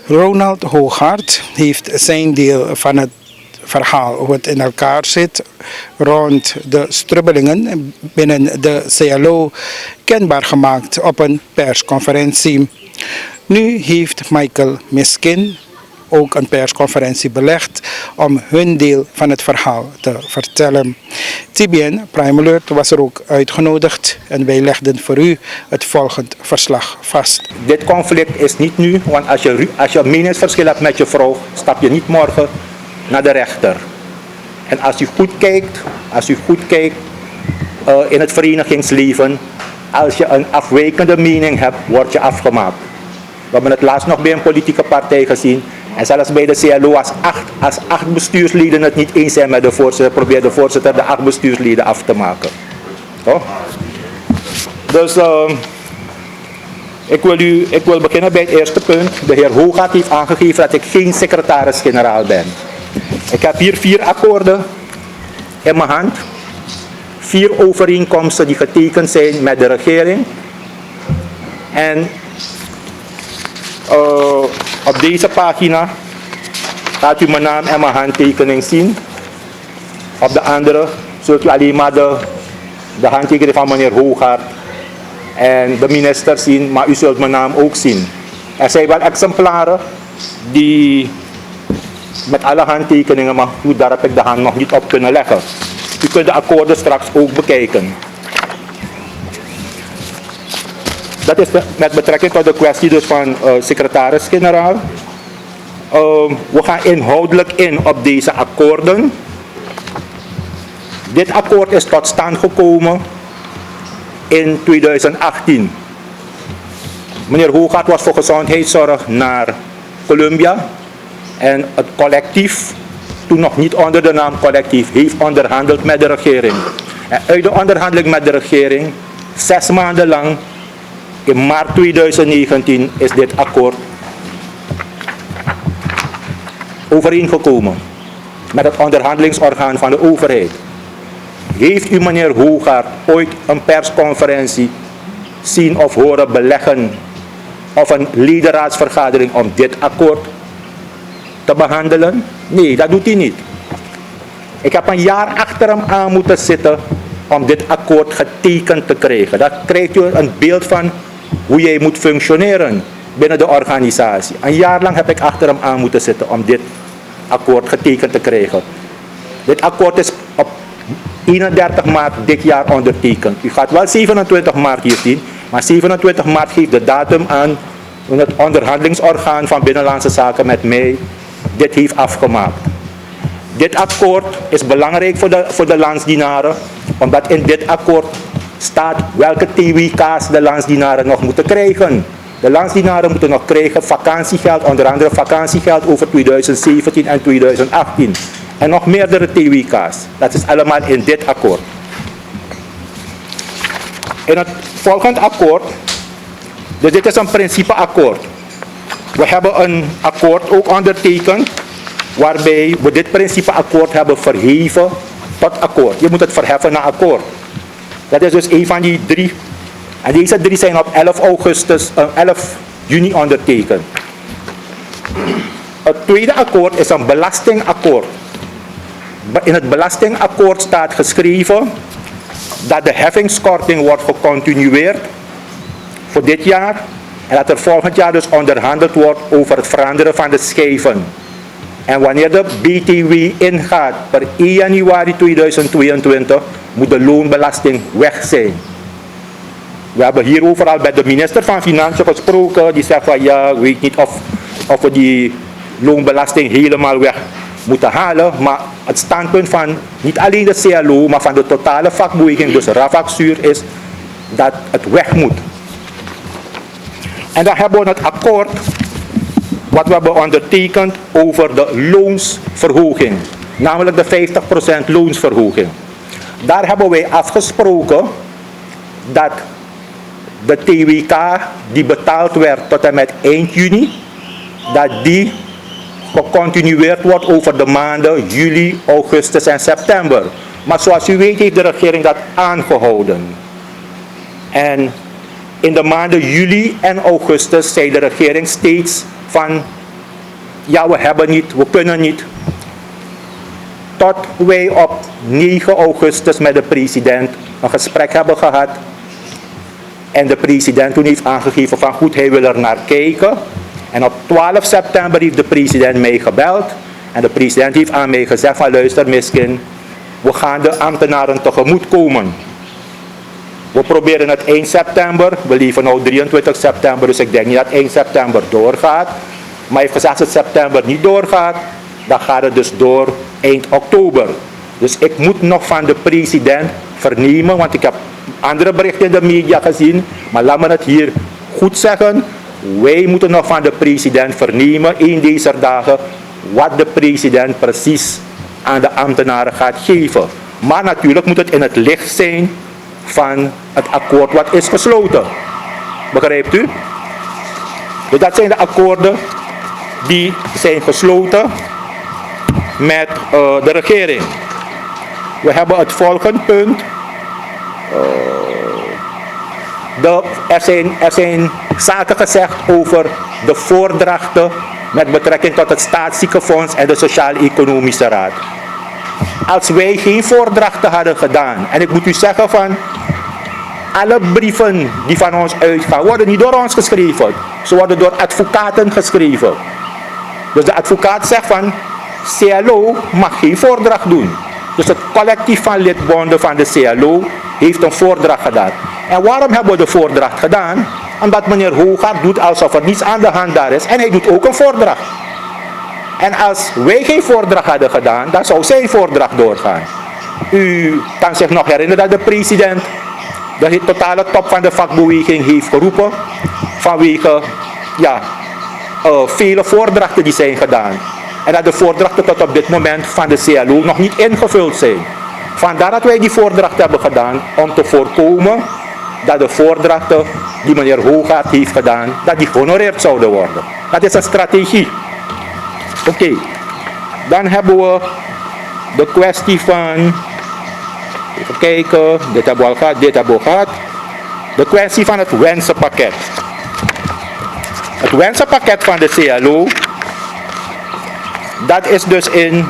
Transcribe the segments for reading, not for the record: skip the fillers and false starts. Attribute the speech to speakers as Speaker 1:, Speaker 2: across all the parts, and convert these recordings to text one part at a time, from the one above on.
Speaker 1: Ronald Hooghart heeft zijn deel van het verhaal hoe het in elkaar zit rond de strubbelingen binnen de CLO kenbaar gemaakt op een persconferentie. Nu heeft Michael Miskin ook een persconferentie belegd om hun deel van het verhaal te vertellen. TBN Prime Alert was er ook uitgenodigd en wij legden voor u het volgende verslag vast.
Speaker 2: Dit conflict is niet nu, want als je een meningsverschil hebt met je vrouw, stap je niet morgen naar de rechter. En als u goed kijkt in het verenigingsleven, als je een afwijkende mening hebt, word je afgemaakt. We hebben het laatst nog bij een politieke partij gezien. En zelfs bij de CLO, als acht bestuursleden het niet eens zijn met de voorzitter, probeert de voorzitter de 8 bestuursleden af te maken. Toch? Dus ik wil beginnen bij het eerste punt. De heer Hooghart heeft aangegeven dat ik geen secretaris-generaal ben. Ik heb hier 4 akkoorden in mijn hand. 4 overeenkomsten die getekend zijn met de regering. En op deze pagina gaat u mijn naam en mijn handtekening zien. Op de andere zult u alleen maar de handtekening van meneer Hooghart en de minister zien, maar u zult mijn naam ook zien. Er zijn wel exemplaren die met alle handtekeningen, maar goed, daar heb ik de hand nog niet op kunnen leggen. U kunt de akkoorden straks ook bekijken. Dat is met betrekking tot de kwestie dus van secretaris-generaal. We gaan inhoudelijk in op deze akkoorden. Dit akkoord is tot stand gekomen in 2018. Meneer Hooghart was voor gezondheidszorg naar Colombia. En het collectief, toen nog niet onder de naam collectief, heeft onderhandeld met de regering. En uit de onderhandeling met de regering, 6 maanden lang, in maart 2019 is dit akkoord overeengekomen met het onderhandelingsorgaan van de overheid. Heeft u meneer Hooghart ooit een persconferentie zien of horen beleggen of een ledenraadsvergadering om dit akkoord te behandelen? Nee, dat doet hij niet. Ik heb een jaar achter hem aan moeten zitten om dit akkoord getekend te krijgen. Dat krijgt u een beeld van hoe jij moet functioneren binnen de organisatie. Een jaar lang heb ik achter hem aan moeten zitten om dit akkoord getekend te krijgen. Dit akkoord is op 31 maart dit jaar ondertekend. U gaat wel 27 maart hier zien, maar 27 maart geeft de datum aan toen het onderhandelingsorgaan van Binnenlandse Zaken met mij dit heeft afgemaakt. Dit akkoord is belangrijk voor de landsdienaren, omdat in dit akkoord staat welke TWK's de landsdienaren nog moeten krijgen. De landsdienaren moeten nog krijgen vakantiegeld, onder andere vakantiegeld over 2017 en 2018. En nog meerdere TWK's. Dat is allemaal in dit akkoord. In het volgende akkoord, dus dit is een principeakkoord. We hebben een akkoord ook ondertekend, waarbij we dit principeakkoord hebben verheven tot akkoord. Je moet het verheffen naar akkoord. Dat is dus een van die 3. En deze 3 zijn op 11 juni ondertekend. Het tweede akkoord is een belastingakkoord. In het belastingakkoord staat geschreven dat de heffingskorting wordt gecontinueerd voor dit jaar. En dat er volgend jaar dus onderhandeld wordt over het veranderen van de schijven. En wanneer de BTW ingaat per 1 januari 2022 moet de loonbelasting weg zijn. We hebben hierover al bij de minister van Financiën gesproken. Die zegt van ja, ik weet niet of we die loonbelasting helemaal weg moeten halen. Maar het standpunt van niet alleen de CLO, maar van de totale vakbeweging, dus RAVACSUUR, is dat het weg moet. En dan hebben we het akkoord wat we hebben ondertekend over de loonsverhoging. Namelijk de 50% loonsverhoging. Daar hebben wij afgesproken dat de TWK die betaald werd tot en met eind juni, dat die gecontinueerd wordt over de maanden juli, augustus en september. Maar zoals u weet heeft de regering dat aangehouden. En in de maanden juli en augustus zei de regering steeds van ja, we hebben niet, we kunnen niet. Tot wij op 9 augustus met de president een gesprek hebben gehad. En de president toen heeft aangegeven van goed, hij wil er naar kijken. En op 12 september heeft de president mij gebeld. En de president heeft aan mij gezegd van luister Miskin, we gaan de ambtenaren tegemoet komen. We proberen het eind september, we leven nu 23 september, dus ik denk niet dat eind september doorgaat. Maar hij heeft gezegd als het september niet doorgaat, dan gaat het dus door eind oktober. Dus ik moet nog van de president vernemen, want ik heb andere berichten in de media gezien. Maar laat me het hier goed zeggen. Wij moeten nog van de president vernemen in deze dagen wat de president precies aan de ambtenaren gaat geven. Maar natuurlijk moet het in het licht zijn van het akkoord wat is gesloten. Begrijpt u? Dus dat zijn de akkoorden die zijn gesloten met de regering. We hebben het volgende punt. Er zijn zaken gezegd over de voordrachten met betrekking tot het Staatsziekenfonds en de Sociaal-Economische Raad. Als wij geen voordrachten hadden gedaan, en ik moet u zeggen van, alle brieven die van ons uitgaan, worden niet door ons geschreven. Ze worden door advocaten geschreven. Dus de advocaat zegt van, CLO mag geen voordracht doen. Dus het collectief van lidbonden van de CLO heeft een voordracht gedaan. En waarom hebben we de voordracht gedaan? Omdat meneer Hoogaard doet alsof er niets aan de hand daar is en hij doet ook een voordracht. En als wij geen voordracht hadden gedaan, dan zou zijn voordracht doorgaan. U kan zich nog herinneren dat de president de totale top van de vakbeweging heeft geroepen vanwege vele voordrachten die zijn gedaan. En dat de voordrachten tot op dit moment van de CLO nog niet ingevuld zijn. Vandaar dat wij die voordracht hebben gedaan om te voorkomen dat de voordrachten die meneer Hoogaard heeft gedaan, dat die gehonoreerd zouden worden. Dat is een strategie. Oké. Dan hebben we de kwestie van, even kijken, dit hebben we al gehad, dit hebben we gehad. De kwestie van het wensenpakket. Het wensenpakket van de CLO, dat is dus in,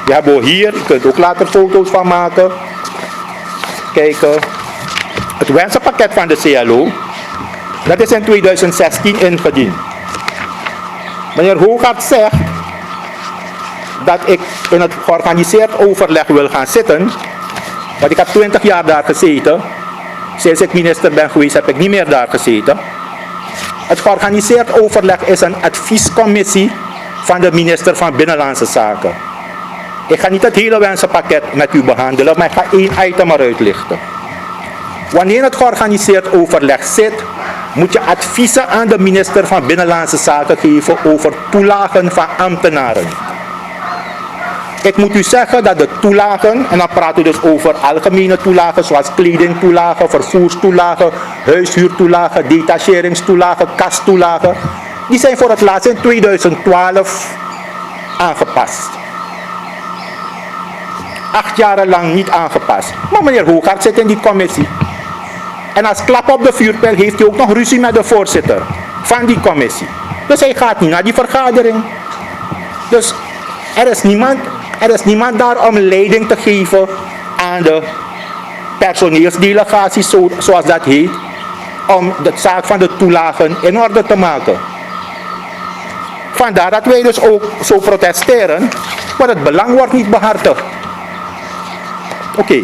Speaker 2: die hebben we hier, je kunt ook later foto's van maken. Kijken. Het wensenpakket van de CLO, dat is in 2016 ingediend. Meneer Hoogaard zegt dat ik in het georganiseerd overleg wil gaan zitten, want ik heb 20 jaar daar gezeten. Sinds ik minister ben geweest heb ik niet meer daar gezeten. Het georganiseerd overleg is een adviescommissie van de minister van Binnenlandse Zaken. Ik ga niet het hele wensenpakket met u behandelen, maar ik ga één item eruit lichten. Wanneer het georganiseerd overleg zit, moet je adviezen aan de minister van Binnenlandse Zaken geven over toelagen van ambtenaren. Ik moet u zeggen dat de toelagen, en dan praten we dus over algemene toelagen zoals kledingtoelagen, vervoerstoelagen, huishuurtoelagen, detacheringstoelagen, kasttoelagen, die zijn voor het laatst in 2012 aangepast. 8 jaar lang niet aangepast. Maar meneer Hoogaard zit in die commissie. En als klap op de vuurpijl heeft hij ook nog ruzie met de voorzitter van die commissie. Dus hij gaat niet naar die vergadering. Dus er is niemand daar om leiding te geven aan de personeelsdelegatie, zoals dat heet, om de zaak van de toelagen in orde te maken. Vandaar dat wij dus ook zo protesteren, want het belang wordt niet behartigd. Oké,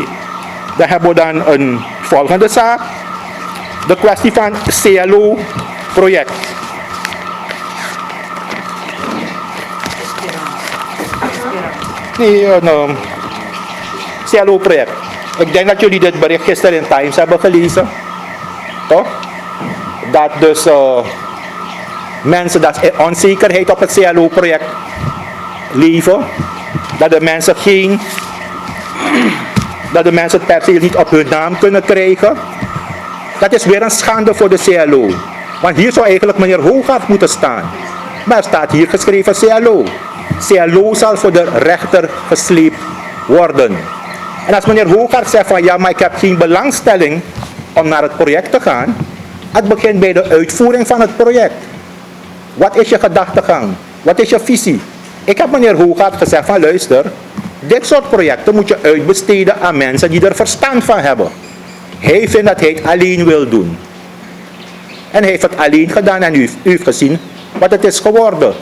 Speaker 2: dan hebben we dan een volgende zaak. De kwestie van CLO-project. Nee, een CLO-project. Ik denk dat jullie dit bericht gisteren in Times hebben gelezen. Toch? Dat dus mensen dat onzekerheid op het CLO-project leven. Dat de mensen het perceel niet op hun naam kunnen krijgen. Dat is weer een schande voor de CLO. Want hier zou eigenlijk meneer Hoogaard moeten staan. Maar er staat hier geschreven CLO. CLO zal voor de rechter gesleept worden. En als meneer Hoogaard zegt van ja, maar ik heb geen belangstelling om naar het project te gaan. Het begint bij de uitvoering van het project. Wat is je gedachtegang? Wat is je visie? Ik heb meneer Hoogaard gezegd van luister, dit soort projecten moet je uitbesteden aan mensen die er verstand van hebben. Hij vindt dat hij het alleen wil doen. En hij heeft het alleen gedaan en u heeft gezien wat het is geworden.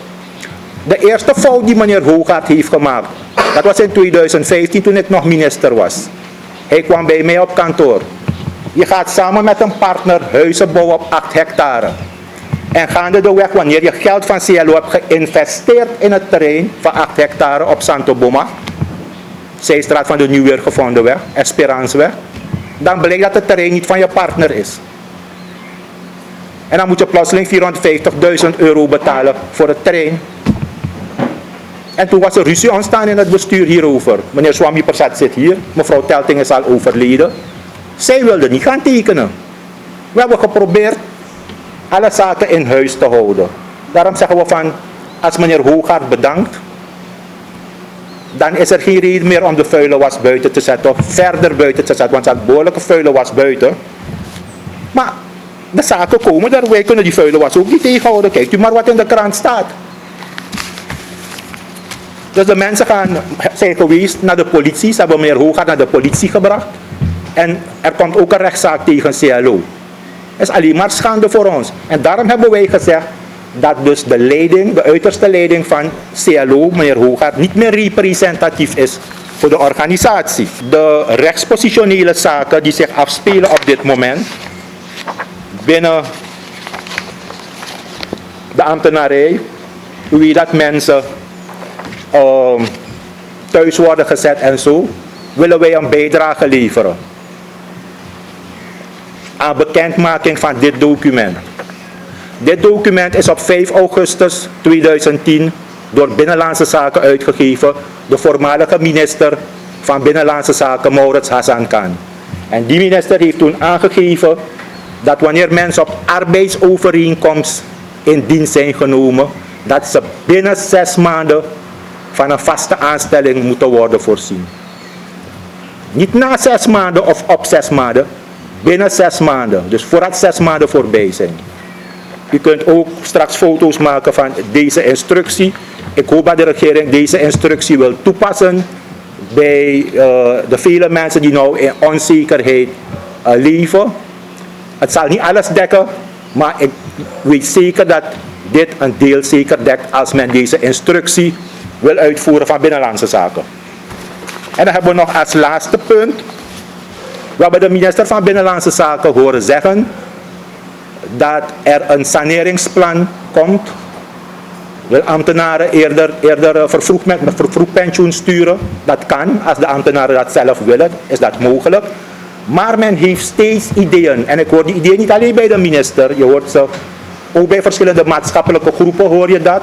Speaker 2: De eerste fout die meneer Hoogaard heeft gemaakt, dat was in 2015 toen ik nog minister was. Hij kwam bij mij op kantoor. Je gaat samen met een partner huizen bouwen op 8 hectare. En gaandeweg, wanneer je geld van CLO hebt geïnvesteerd in het terrein van 8 hectare op Santo Boma, zijstraat van de nieuw weer gevonden weg, Esperanceweg, dan blijkt dat het terrein niet van je partner is. En dan moet je plotseling 450.000 euro betalen voor het terrein. En toen was er ruzie ontstaan in het bestuur hierover. Meneer Swami Persat zit hier, mevrouw Telting is al overleden. Zij wilde niet gaan tekenen. We hebben geprobeerd alle zaken in huis te houden. Daarom zeggen we van, als meneer Hoogaard bedankt, dan is er geen reden meer om de vuile was buiten te zetten, of verder buiten te zetten, want er staat behoorlijke vuile was buiten. Maar de zaken komen er, wij kunnen die vuile was ook niet tegenhouden. Kijkt u maar wat in de krant staat. Dus de mensen zijn geweest naar de politie, ze hebben meneer Hoogaard naar de politie gebracht. En er komt ook een rechtszaak tegen CLO. Dat is alleen maar schande voor ons. En daarom hebben wij gezegd dat dus de leiding, de uiterste leiding van CLO, meneer Hoogaard, niet meer representatief is voor de organisatie. De rechtspositionele zaken die zich afspelen op dit moment binnen de ambtenarij, u weet dat mensen thuis worden gezet en zo, willen wij een bijdrage leveren aan bekendmaking van dit document. Dit document is op 5 augustus 2010 door Binnenlandse Zaken uitgegeven, de voormalige minister van Binnenlandse Zaken, Maurits Hassan Khan. En die minister heeft toen aangegeven dat wanneer mensen op arbeidsovereenkomst in dienst zijn genomen, dat ze binnen 6 maanden van een vaste aanstelling moeten worden voorzien. Niet na 6 maanden of op 6 maanden, binnen 6 maanden. Dus voordat 6 maanden voorbij zijn. U kunt ook straks foto's maken van deze instructie. Ik hoop dat de regering deze instructie wil toepassen bij de vele mensen die nou in onzekerheid leven. Het zal niet alles dekken, maar ik weet zeker dat dit een deel zeker dekt als men deze instructie wil uitvoeren van Binnenlandse Zaken. En dan hebben we nog als laatste punt. We hebben de minister van Binnenlandse Zaken horen zeggen dat er een saneringsplan komt. Wil ambtenaren eerder vervroegd pensioen sturen? Dat kan, als de ambtenaren dat zelf willen, is dat mogelijk. Maar men heeft steeds ideeën. En ik hoor die ideeën niet alleen bij de minister, je hoort ze ook bij verschillende maatschappelijke groepen hoor je dat.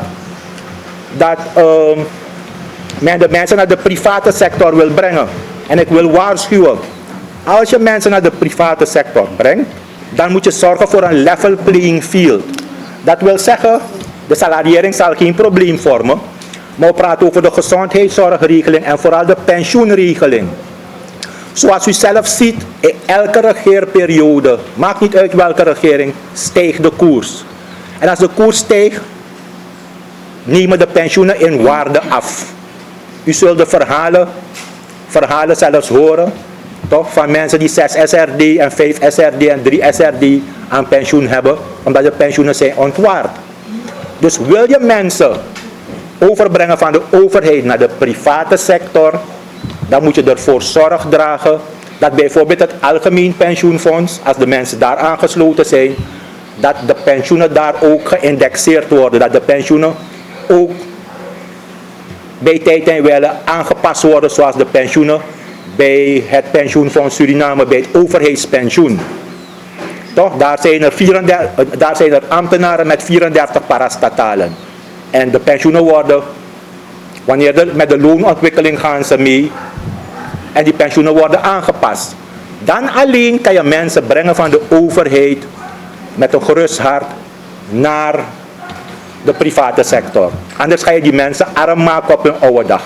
Speaker 2: Dat men de mensen naar de private sector wil brengen. En ik wil waarschuwen, als je mensen naar de private sector brengt, dan moet je zorgen voor een level playing field. Dat wil zeggen, de salariering zal geen probleem vormen, maar we praten over de gezondheidszorgregeling en vooral de pensioenregeling. Zoals u zelf ziet, in elke regeerperiode, maakt niet uit welke regering, stijgt de koers. En als de koers stijgt, nemen de pensioenen in waarde af. U zult de verhalen zelfs horen, toch, van mensen die 6 SRD en 5 SRD en 3 SRD aan pensioen hebben, omdat de pensioenen zijn ontwaard. Dus wil je mensen overbrengen van de overheid naar de private sector, dan moet je ervoor zorg dragen dat bijvoorbeeld het Algemeen Pensioenfonds, als de mensen daar aangesloten zijn, dat de pensioenen daar ook geïndexeerd worden, dat de pensioenen ook bij tijd en wijle aangepast worden zoals de pensioenen bij het pensioenfonds Suriname, bij het overheidspensioen. Toch? Daar zijn er ambtenaren met 34 parastatalen. En de pensioenen worden, met de loonontwikkeling gaan ze mee. En die pensioenen worden aangepast. Dan alleen kan je mensen brengen van de overheid met een gerust hart naar de private sector. Anders ga je die mensen arm maken op hun oude dag.